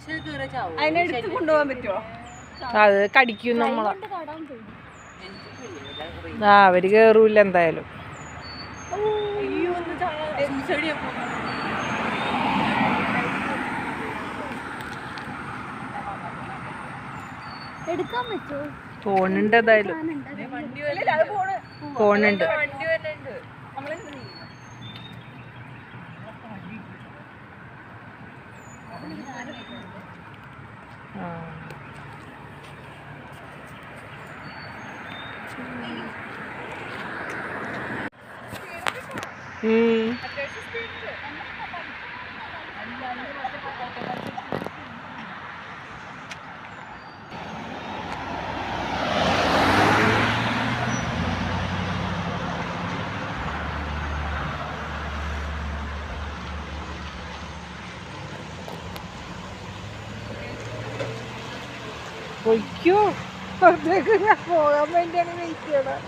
അതിനെടുത്ത് കൊണ്ടുപോകാൻ പറ്റുമോ? അത് കടിക്കും നമ്മളെ. അവര് കേറൂല എന്തായാലും. എടുക്കാൻ പറ്റുമോ? തോന്നുന്നുണ്ട് എന്തായാലും. തോന്നുന്നുണ്ട്. പൊയ്ക്കോ, പുറത്തേക്ക് പോകാൻ വേണ്ടിയാണ് വെയിറ്റ് ചെയ്യണം.